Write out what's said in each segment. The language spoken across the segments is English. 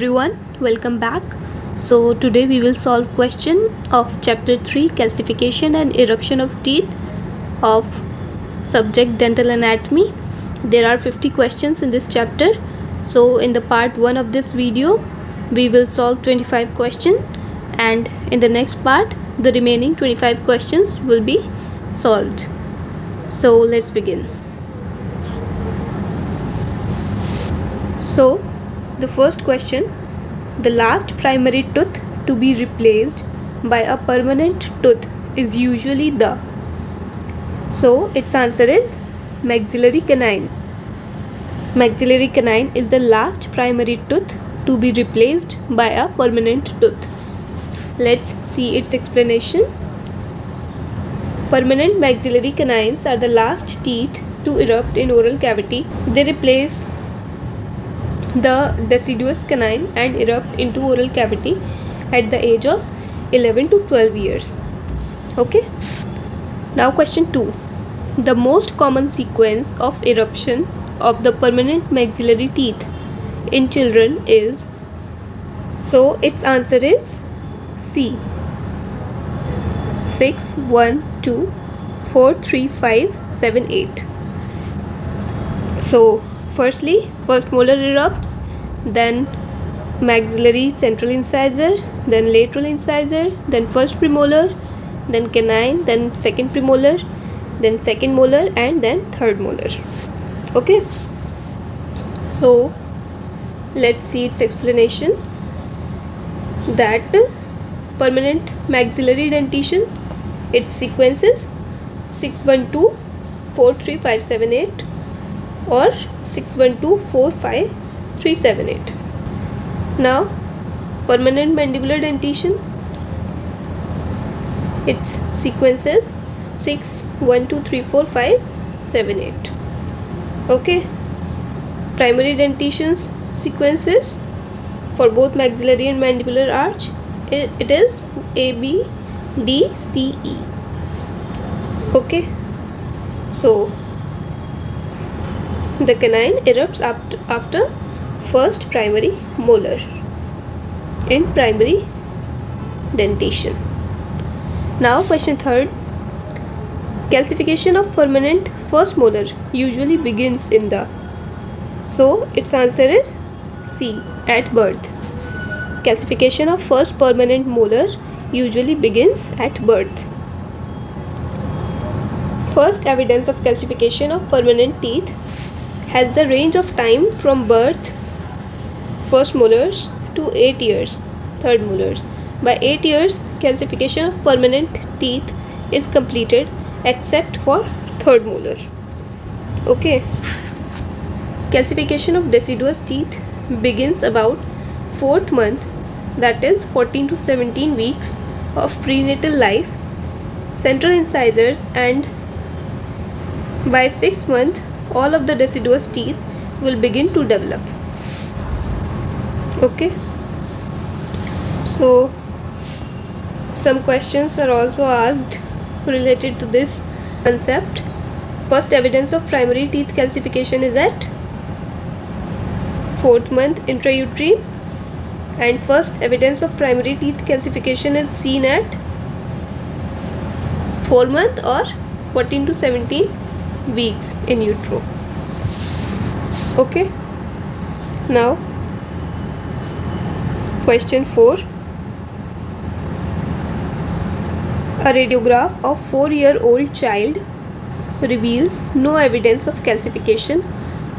everyone, welcome back. So today we will solve question of chapter 3 calcification and eruption of teeth of subject dental anatomy. There are 50 questions in this chapter. So in the part 1 of this video we will solve 25 questions, and in the next part the remaining 25 questions will be solved. So let's begin. So the first question: the last primary tooth to be replaced by a permanent tooth is usually the. So its answer is maxillary canine. Maxillary canine is the last primary tooth to be replaced by a permanent tooth. Let's see its explanation. Permanent maxillary canines are the last teeth to erupt in oral cavity. They replace the deciduous canine and erupt into oral cavity at the age of 11 to 12 years. Okay. Now question 2. The most common sequence of eruption of the permanent maxillary teeth in children is. So its answer is C. 6, 1, 2, 4, 3, 5, 7, 8. So firstly, first molar erupts, then maxillary central incisor, then lateral incisor, then first premolar, then canine, then second premolar, then second molar, and then third molar. Okay. So let's see its explanation. That permanent maxillary dentition, its sequences 6, 1, 2, 4, 3, 5, 7, 8. Or 6, 1, 2, 4, 5, 3, 7, 8. Now permanent mandibular dentition, its sequences 6, 1, 2, 3, 4, 5, 7, 8. Okay. Primary dentition's sequences for both maxillary and mandibular arch, it is A, B, D, C, E. Okay. So the canine erupts after first primary molar in primary dentition. Now question 3. Calcification of permanent first molar usually begins in the. So its answer is C, at birth. Calcification of first permanent molar usually begins at birth. First evidence of calcification of permanent teeth has the range of time from birth, first molars, to 8 years, third molars. By 8 years, calcification of permanent teeth is completed except for third molar. Okay. Calcification of deciduous teeth begins about 4th month, that is 14 to 17 weeks of prenatal life, central incisors, and by 6th month all of the deciduous teeth will begin to develop. Okay. So some questions are also asked related to this concept. First evidence of primary teeth calcification is at 4th month intrauterine, and first evidence of primary teeth calcification is seen at 4 month or 14 to 17 weeks in utero. Okay. Now question 4. A radiograph of 4-year-old child reveals no evidence of calcification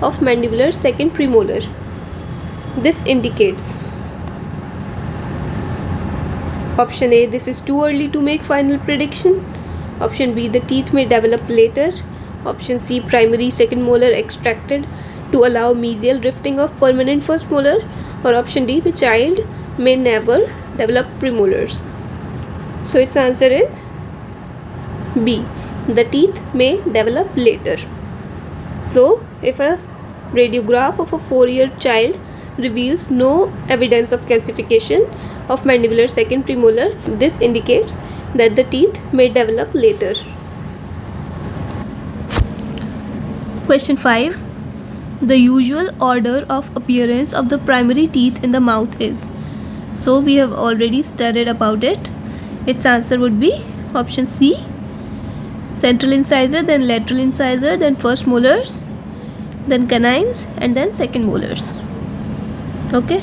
of mandibular second premolar. This indicates. Option A, this is too early to make final prediction. Option B, the teeth may develop later. Option C, primary second molar extracted to allow mesial rifting of permanent first molar. Or option D, the child may never develop premolars. So its answer is B, the teeth may develop later. So if a radiograph of a 4-year child reveals no evidence of calcification of mandibular second premolar, this indicates that the teeth may develop later. Question 5. the usual order of appearance of the primary teeth in the mouth is? So we have already studied about it. Its answer would be option C, central incisor, then lateral incisor, then first molars, then canines, and then second molars. Okay.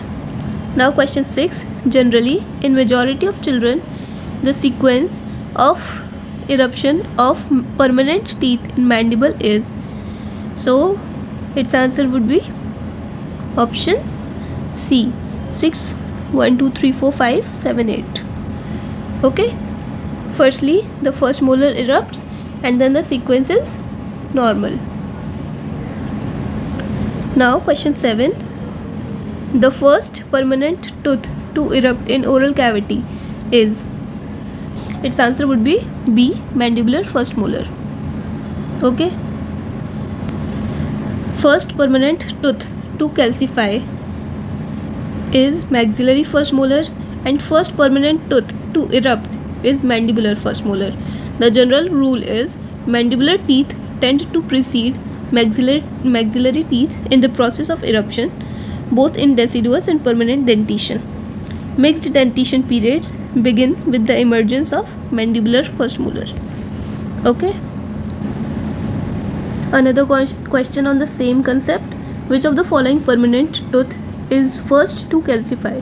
Now question 6. Generally, in majority of children, the sequence of eruption of permanent teeth in mandible is. So its answer would be option C, 6, 1, 2, 3, 4, 5, 7, 8. Okay. Firstly, the first molar erupts and then the sequence is normal. Now question 7. The first permanent tooth to erupt in oral cavity is. Its answer would be B, mandibular first molar. Okay. First permanent tooth to calcify is maxillary first molar, and first permanent tooth to erupt is mandibular first molar. The general rule is mandibular teeth tend to precede maxillary teeth in the process of eruption, both in deciduous and permanent dentition. Mixed dentition periods begin with the emergence of mandibular first molar. Okay. Another question on the same concept. Which of the following permanent tooth is first to calcify?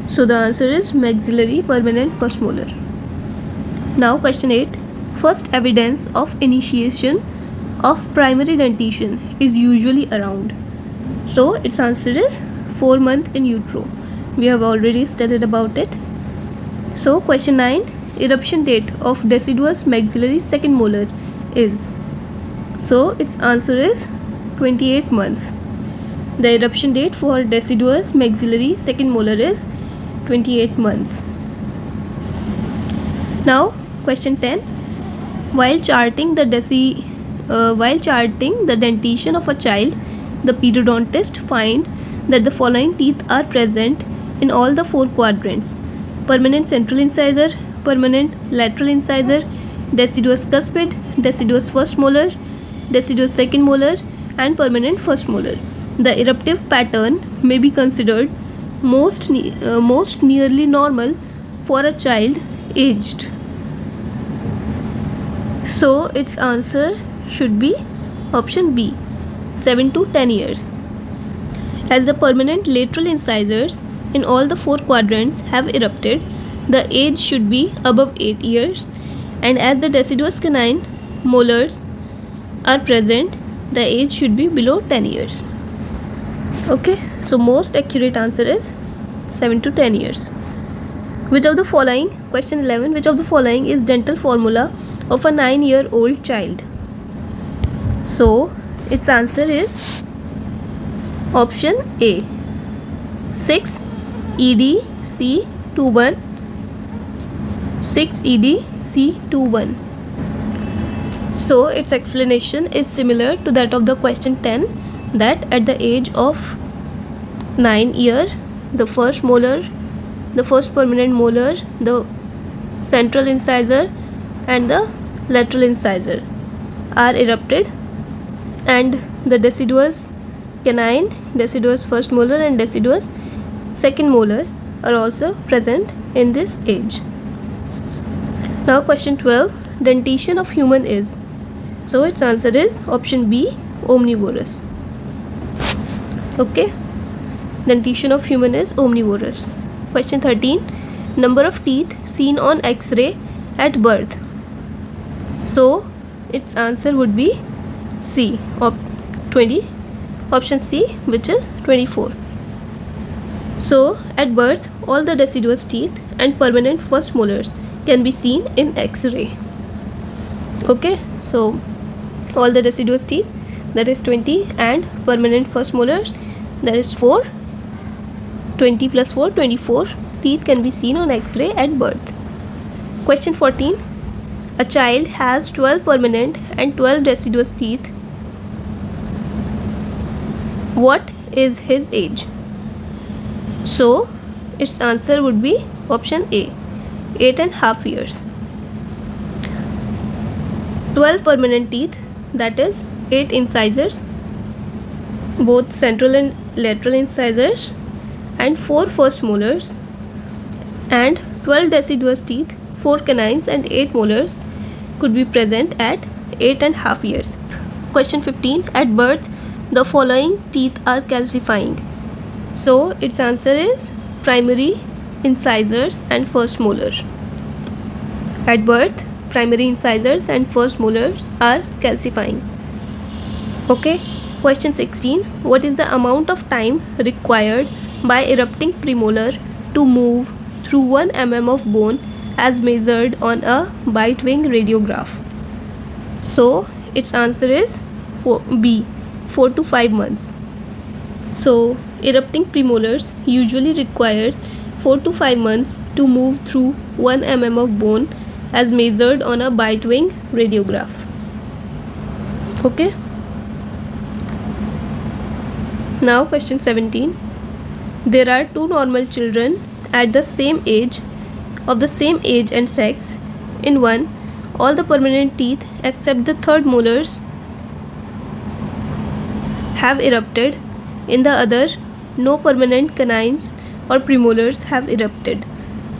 So the answer is maxillary permanent first molar. Now question 8. First evidence of initiation of primary dentition is usually around. So its answer is 4 months in utero. We have already studied about it. So question 9. Eruption date of deciduous maxillary second molar is. So its answer is 28 months. The eruption date for deciduous maxillary second molar is 28 months. Now question 10. While charting the dentition of a child, the periodontist find that the following teeth are present in all the 4 quadrants: permanent central incisor, permanent lateral incisor, deciduous cuspid, deciduous first molar, deciduous second molar, and permanent first molar. The eruptive pattern may be considered most nearly normal for a child aged. So its answer should be option B, 7 to 10 years. As the permanent lateral incisors in all the 4 quadrants have erupted, the age should be above 8 years, and as the deciduous canine molars are present, the age should be below 10 years. Okay, so most accurate answer is 7 to 10 years. Which of the following, question 11, which of the following is dental formula of a 9-year-old child? So its answer is option A, 6 EDC21, 6 EDC21. So its explanation is similar to that of the question 10, that at the age of 9 years, the first molar, the first permanent molar, the central incisor, and the lateral incisor are erupted, and the deciduous canine, deciduous first molar, and deciduous second molar are also present in this age. Now question 12. Dentition of human is. So its answer is option B, omnivorous. Okay. Dentition of human is omnivorous. Question 13. Number of teeth seen on X-ray at birth. So its answer would be C, 20, option C, which is 24. So at birth, all the deciduous teeth and permanent first molars can be seen in X-ray. Okay, so all the deciduous teeth, that is 20, and permanent first molars, that is 4. 20 plus 4, 24 teeth can be seen on X-ray at birth. Question 14. A child has 12 permanent and 12 deciduous teeth. What is his age? So its answer would be option A, 8.5 years. 12 permanent teeth, that is 8 incisors, both central and lateral incisors, and 4 first molars, and 12 deciduous teeth, 4 canines and 8 molars could be present at 8.5 years. Question 15. At birth, the following teeth are calcifying. So its answer is primary incisors and first molar. At birth, primary incisors and first molars are calcifying. Okay. Question 16. What is the amount of time required by erupting premolar to move through 1 mm of bone as measured on a bite wing radiograph? So its answer is B, 4 to 5 months. So erupting premolars usually requires 4 to 5 months to move through 1 mm of bone as measured on a bite wing radiograph. Okay. Now question 17. There are 2 normal children at the same age, of the same age and sex. In one, all the permanent teeth except the third molars have erupted. In the other, no permanent canines or premolars have erupted.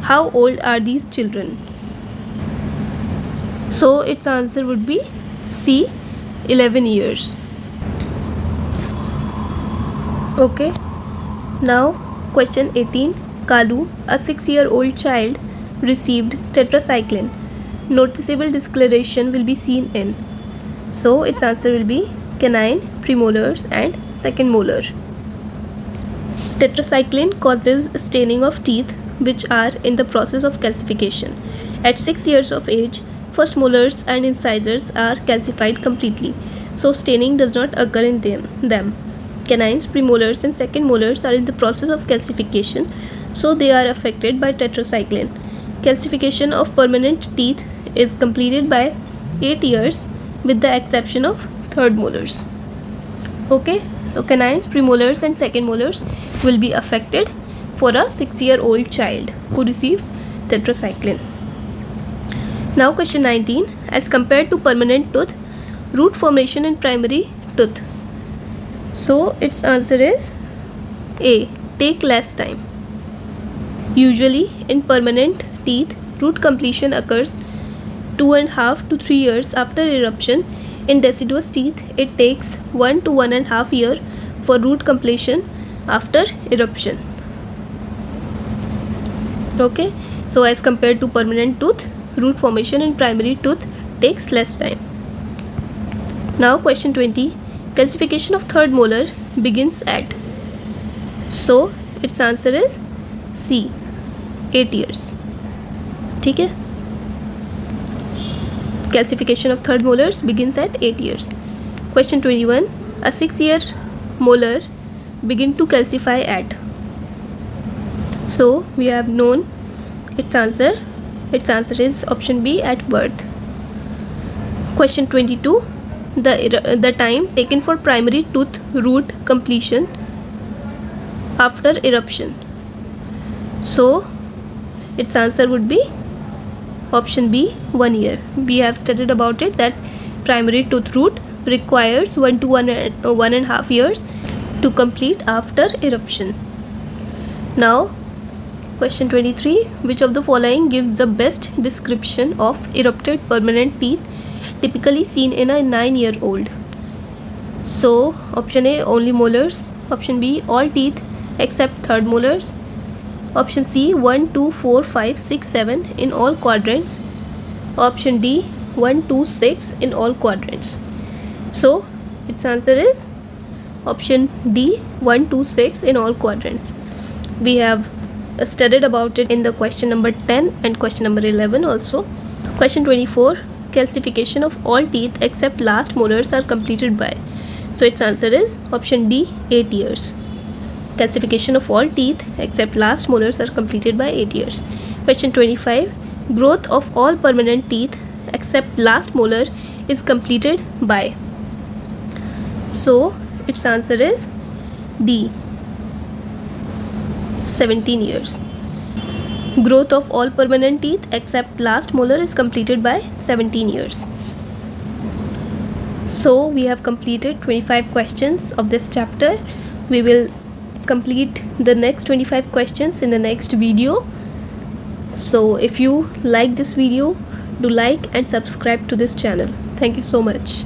How old are these children? So its answer would be C, 11 years. Okay. Now question 18. Kalu, a 6-year-old child, received tetracycline. Noticeable discoloration will be seen in. So its answer will be canine, premolars and second molar. Tetracycline causes staining of teeth which are in the process of calcification. At 6 years of age, first molars and incisors are calcified completely, so staining does not occur in them. Canines, premolars and second molars are in the process of calcification, so they are affected by tetracycline. Calcification of permanent teeth is completed by 8 years with the exception of third molars. Okay, so canines, premolars and second molars will be affected for a 6-year-old child who received tetracycline. Now question 19. As compared to permanent tooth, root formation in primary tooth. So its answer is A, take less time. Usually in permanent teeth, root completion occurs 2.5 to 3 years after eruption. In deciduous teeth, it takes 1 to 1.5 year for root completion after eruption. Okay, so as compared to permanent tooth, root formation in primary tooth takes less time. Now question 20. Calcification of third molar begins at. So its answer is C, 8 years. ठीक है. Calcification of third molars begins at 8 years. Question 21. A 6-year molar begin to calcify at. So we have known its answer. Its answer is option B, at birth. Question 22. The time taken for primary tooth root completion after eruption. So its answer would be option B, 1 year. We have studied about it that primary tooth root requires 1 to 1.5 years to complete after eruption. Now question 23. Which of the following gives the best description of erupted permanent teeth typically seen in a 9-year-old? So option A, only molars. Option B, all teeth except third molars. Option C, 1, 2, 4, 5, 6, 7 in all quadrants. Option D, 1, 2, 6 in all quadrants. So its answer is option D, 1, 2, 6 in all quadrants. We have studied about it in the question number 10 and question number 11 also. Question 24. Calcification of all teeth except last molars are completed by. So its answer is option D, 8 years. Calcification of all teeth except last molars are completed by 8 years. Question 25. Growth of all permanent teeth except last molar is completed by. So its answer is D, 17 years. Growth of all permanent teeth except last molar is completed by 17 years. So we have completed 25 questions of this chapter. We will complete the next 25 questions in the next video. So if you like this video, do like and subscribe to this channel. Thank you so much.